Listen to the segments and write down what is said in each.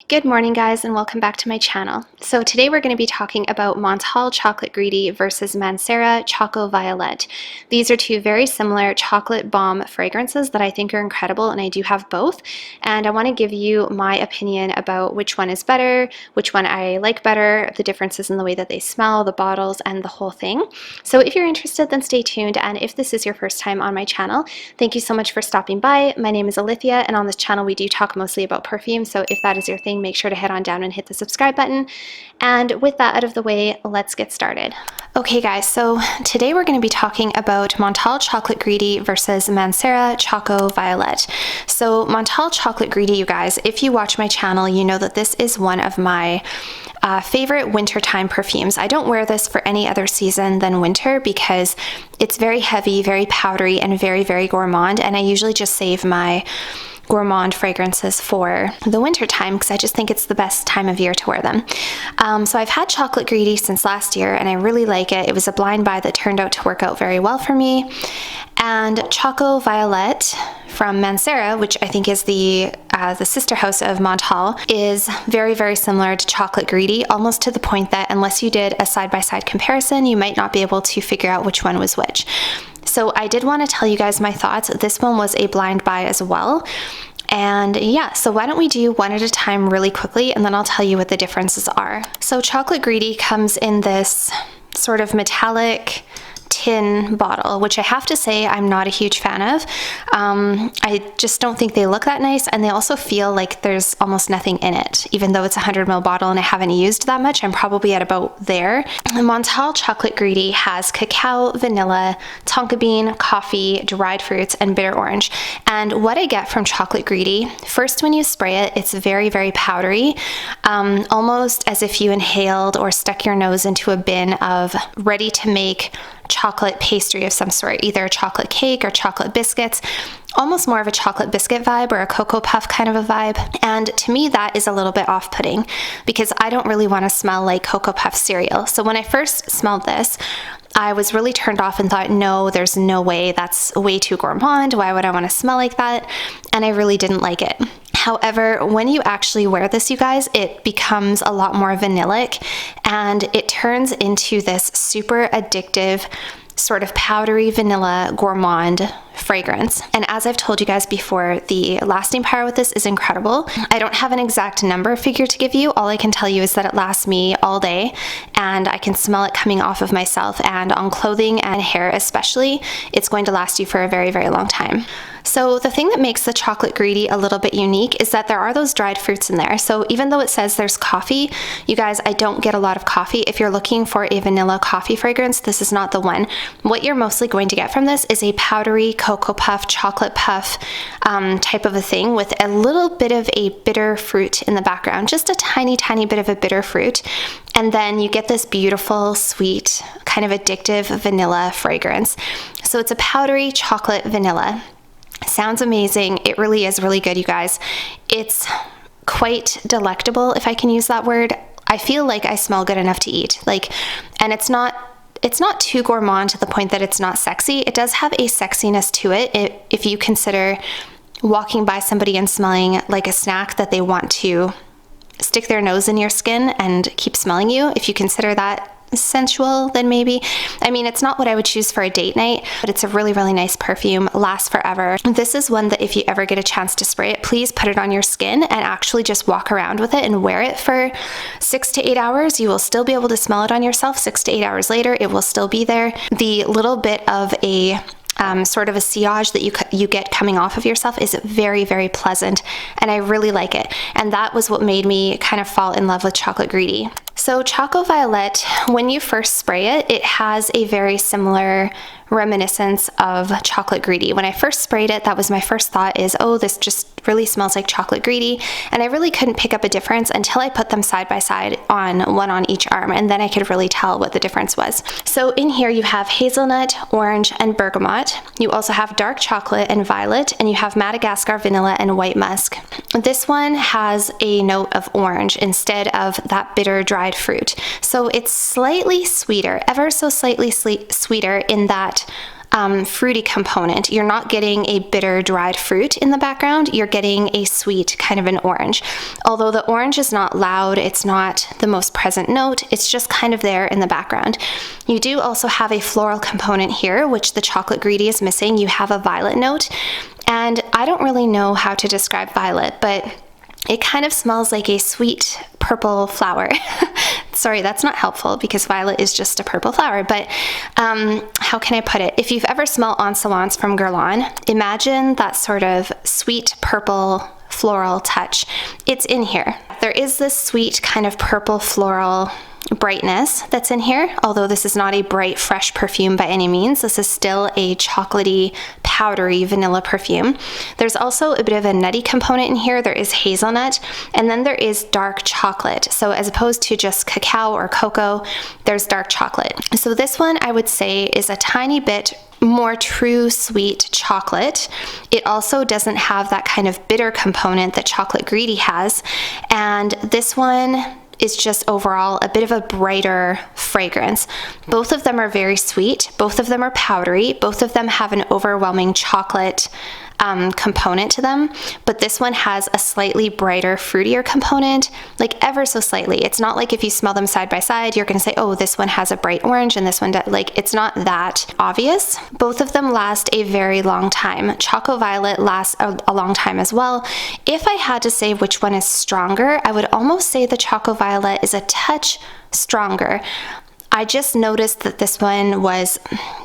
Good morning, guys, and welcome back to my channel. So today we're going to be talking about Montale Chocolate Greedy versus Mancera Choco Violette. These are two very similar chocolate bomb fragrances that I think are incredible, and I do have both. And I want to give you my opinion about which one is better, which one I like better, the differences in the way that they smell, the bottles, and the whole thing. So if you're interested, then stay tuned. And if this is your first time on my channel, thank you so much for stopping by. My name is Alithia, and on this channel we do talk mostly about perfume. So if that is your thing, make sure to head on down and hit the subscribe button. And with that out of the way, let's get started. Okay guys, so today we're going to be talking about Montale Chocolate Greedy versus Mancera Choco Violette. So Montale Chocolate Greedy, you guys, if you watch my channel, you know that this is one of my favorite wintertime perfumes. I don't wear this for any other season than winter because it's very heavy, very powdery, and very, very gourmand, and I usually just save my Gourmand fragrances for the winter time because I just think it's the best time of year to wear them. So I've had Chocolate Greedy since last year and I really like it. It was a blind buy that turned out to work out very well for me. And Choco Violette from Mancera, which I think is the sister house of Montale, is very, very similar to Chocolate Greedy, almost to the point that unless you did a side-by-side comparison, you might not be able to figure out which one was which. So I did want to tell you guys my thoughts. This one was a blind buy as well. And yeah, so why don't we do one at a time really quickly, and then I'll tell you what the differences are. So Chocolate Greedy comes in this sort of metallic tin bottle, which I have to say I'm not a huge fan of. I just don't think they look that nice, and they also feel like there's almost nothing in it. Even though it's a 100 ml bottle and I haven't used that much, I'm probably at about there. The Montale Chocolate Greedy has cacao, vanilla, tonka bean, coffee, dried fruits, and bitter orange. And what I get from Chocolate Greedy, first when you spray it, it's very, very powdery, almost as if you inhaled or stuck your nose into a bin of ready to make chocolate pastry of some sort, either a chocolate cake or chocolate biscuits, almost more of a chocolate biscuit vibe or a cocoa puff kind of a vibe. And to me, that is a little bit off-putting because I don't really want to smell like cocoa puff cereal. So when I first smelled this, I was really turned off and thought, no, there's no way, that's way too gourmand. Why would I want to smell like that? And I really didn't like it. However, when you actually wear this, you guys, it becomes a lot more vanillic and it turns into this super addictive sort of powdery vanilla gourmand fragrance. And as I've told you guys before, the lasting power with this is incredible. I don't have an exact number figure to give you. All I can tell you is that it lasts me all day and I can smell it coming off of myself, and on clothing and hair especially, it's going to last you for a very, very long time. So the thing that makes the Chocolate Greedy a little bit unique is that there are those dried fruits in there. So even though it says there's coffee, you guys, I don't get a lot of coffee. If you're looking for a vanilla coffee fragrance, this is not the one. What you're mostly going to get from this is a powdery cocoa puff, chocolate puff type of a thing with a little bit of a bitter fruit in the background, just a tiny, tiny bit of a bitter fruit. And then you get this beautiful, sweet, kind of addictive vanilla fragrance. So it's a powdery chocolate vanilla. Sounds amazing. It really is really good, you guys. It's quite delectable, if I can use that word. I feel like I smell good enough to eat. And it's not too gourmand to the point that it's not sexy. It does have a sexiness to it. If you consider walking by somebody and smelling like a snack that they want to stick their nose in your skin and keep smelling you, if you consider that sensual, then maybe. I mean, it's not what I would choose for a date night, but it's a really, really nice perfume, lasts forever. This is one that if you ever get a chance to spray it, please put it on your skin and actually just walk around with it and wear it for 6 to 8 hours. You will still be able to smell it on yourself 6 to 8 hours later. It will still be there. The little bit of a sort of a sillage that you get coming off of yourself is very, very pleasant, and I really like it. And that was what made me kind of fall in love with Chocolate Greedy. So Choco Violette, when you first spray it, it has a very similar reminiscence of Chocolate Greedy. When I first sprayed it, that was my first thought is, oh, this just really smells like Chocolate Greedy. And I really couldn't pick up a difference until I put them side by side on one on each arm, and then I could really tell what the difference was. So in here you have hazelnut, orange, and bergamot. You also have dark chocolate and violet, and you have Madagascar vanilla and white musk. This one has a note of orange instead of that bitter dried fruit. So it's slightly sweeter, ever so slightly sweeter in that fruity component. You're not getting a bitter dried fruit in the background, you're getting a sweet kind of an orange. Although the orange is not loud, it's not the most present note, it's just kind of there in the background. You do also have a floral component here, which the Chocolate Greedy is missing. You have a violet note, and I don't really know how to describe violet, but it kind of smells like a sweet purple flower. Sorry, that's not helpful because violet is just a purple flower, but how can I put it? If you've ever smelled Encelance from Gourmand, imagine that sort of sweet purple floral touch. It's in here. There is this sweet kind of purple floral brightness that's in here, although this is not a bright, fresh perfume by any means. This is still a chocolatey, powdery vanilla perfume. There's also a bit of a nutty component in here. There is hazelnut, and then there is dark chocolate. So as opposed to just cacao or cocoa, there's dark chocolate. So this one I would say is a tiny bit more true sweet chocolate. It also doesn't have that kind of bitter component that Chocolate Greedy has, and this one is just overall a bit of a brighter fragrance. Both of them are very sweet, both of them are powdery, both of them have an overwhelming chocolate component to them, but this one has a slightly brighter, fruitier component, like ever so slightly. It's not like if you smell them side by side, you're gonna say, oh, this one has a bright orange and this one does. Like, it's not that obvious. Both of them last a very long time. Choco Violet lasts a long time as well. If I had to say which one is stronger, I would almost say the Choco Violet is a touch stronger. I just noticed that this one was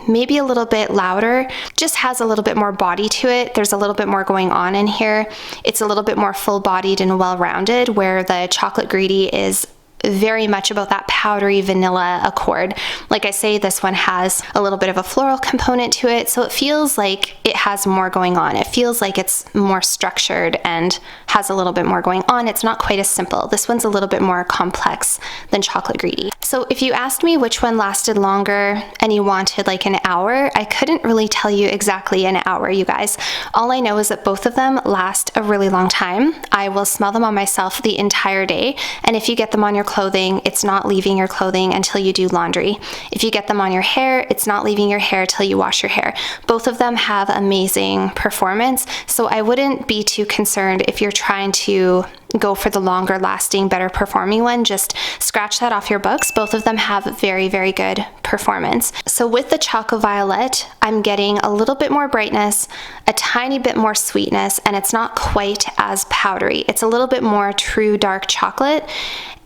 maybe a little bit louder, just has a little bit more body to it. There's a little bit more going on in here. It's a little bit more full-bodied and well-rounded, where the Chocolate Greedy is very much about that powdery vanilla accord. Like I say, this one has a little bit of a floral component to it, so it feels like it has more going on. It feels like it's more structured and has a little bit more going on. It's not quite as simple. This one's a little bit more complex than Chocolate Greedy. So if you asked me which one lasted longer and you wanted like an hour, I couldn't really tell you exactly an hour, you guys. All I know is that both of them last a really long time. I will smell them on myself the entire day, and if you get them on your clothing, it's not leaving your clothing until you do laundry. If you get them on your hair, it's not leaving your hair till you wash your hair. Both of them have amazing performance, so I wouldn't be too concerned if you're trying to go for the longer lasting, better performing one. Just scratch that off your books. Both of them have very, very good performance. So with the Choco Violette, I'm getting a little bit more brightness, a tiny bit more sweetness, and it's not quite as powdery. It's a little bit more true dark chocolate,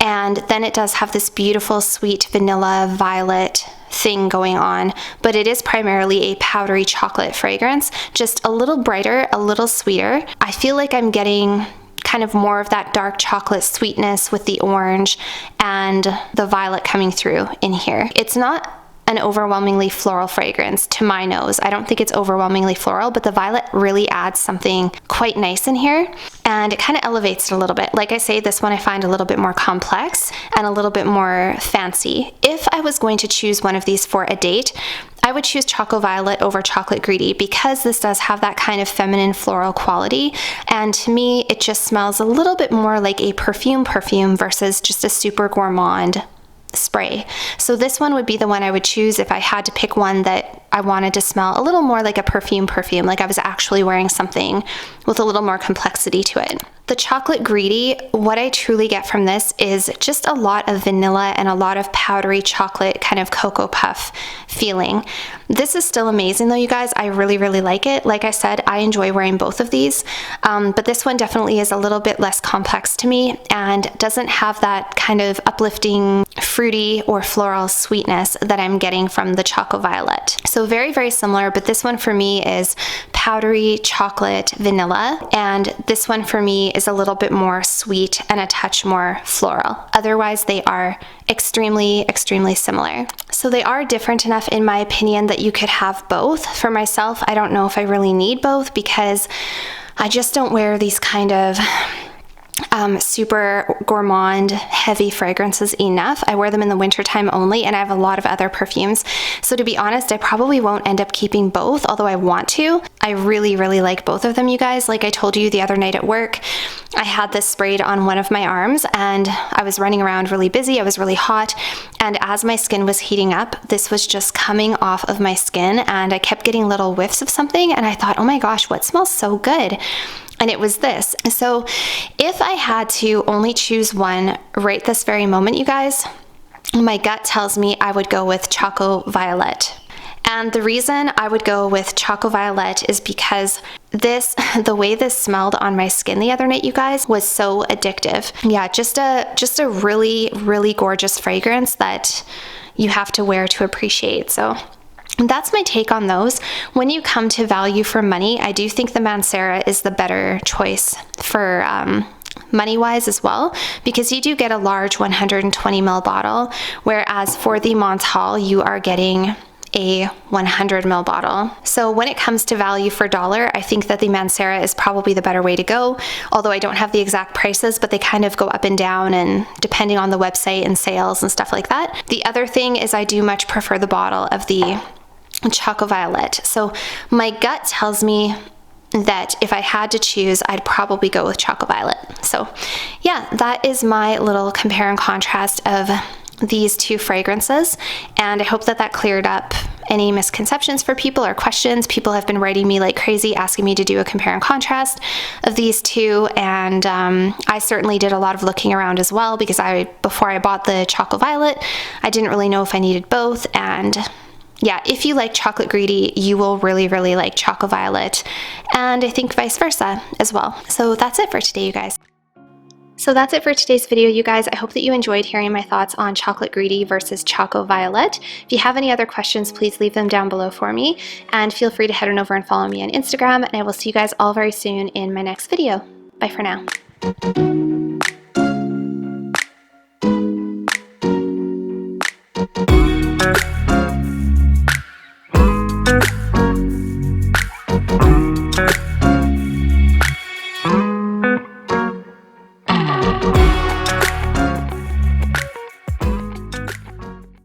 and then it does have this beautiful sweet vanilla violet thing going on, but it is primarily a powdery chocolate fragrance, just a little brighter, a little sweeter. I feel like I'm getting kind of more of that dark chocolate sweetness with the orange and the violet coming through in here. It's not an overwhelmingly floral fragrance to my nose. I don't think it's overwhelmingly floral, but the violet really adds something quite nice in here, and it kind of elevates it a little bit. Like I say, this one I find a little bit more complex and a little bit more fancy. If I was going to choose one of these for a date, I would choose Choco Violet over Chocolate Greedy because this does have that kind of feminine floral quality, and to me it just smells a little bit more like a perfume versus just a super gourmand spray. So this one would be the one I would choose if I had to pick one that I wanted to smell a little more like a perfume, like I was actually wearing something with a little more complexity to it. The Chocolate Greedy, what I truly get from this is just a lot of vanilla and a lot of powdery chocolate kind of Cocoa Puff feeling. This is still amazing though, you guys. I really, really like it. Like I said, I enjoy wearing both of these, but this one definitely is a little bit less complex to me and doesn't have that kind of uplifting fruity or floral sweetness that I'm getting from the Choco Violet. So very, very similar, but this one for me is powdery chocolate vanilla, and this one for me is a little bit more sweet and a touch more floral. Otherwise, they are extremely, extremely similar. So they are different enough in my opinion that you could have both. For myself, I don't know if I really need both because I just don't wear these kind of super gourmand, heavy fragrances enough. I wear them in the wintertime only, and I have a lot of other perfumes. So to be honest, I probably won't end up keeping both, although I want to. I really, really like both of them, you guys. Like I told you the other night at work, I had this sprayed on one of my arms, and I was running around really busy. I was really hot, and as my skin was heating up, this was just coming off of my skin, and I kept getting little whiffs of something, and I thought, oh my gosh, what smells so good? And it was this. So if I had to only choose one right this very moment, you guys, my gut tells me I would go with Choco Violette. And the reason I would go with Choco Violette is because the way this smelled on my skin the other night, you guys, was so addictive. Yeah, just a really, really gorgeous fragrance that you have to wear to appreciate. So that's my take on those. When you come to value for money, I do think the Mancera is the better choice for money-wise as well, because you do get a large 120 ml bottle, whereas for the Montale, you are getting a 100 ml bottle. So when it comes to value for dollar, I think that the Mancera is probably the better way to go, although I don't have the exact prices, but they kind of go up and down, and depending on the website and sales and stuff like that. The other thing is I do much prefer the bottle of the Choco Violette. So my gut tells me that if I had to choose, I'd probably go with Choco Violet. So yeah, that is my little compare and contrast of these two fragrances, and I hope that that cleared up any misconceptions for people or questions. People have been writing me like crazy asking me to do a compare and contrast of these two, and I certainly did a lot of looking around as well, because before I bought the Choco Violet, I didn't really know if I needed both. And yeah, if you like chocolate greedy, you will really, really like Choco Violet, and I think vice versa as well. So that's it for today, you guys. So that's it for today's video, you guys. I hope that you enjoyed hearing my thoughts on Chocolate Greedy versus Choco Violette. If you have any other questions, please leave them down below for me, and feel free to head on over and follow me on Instagram, and I will see you guys all very soon in my next video. Bye for now.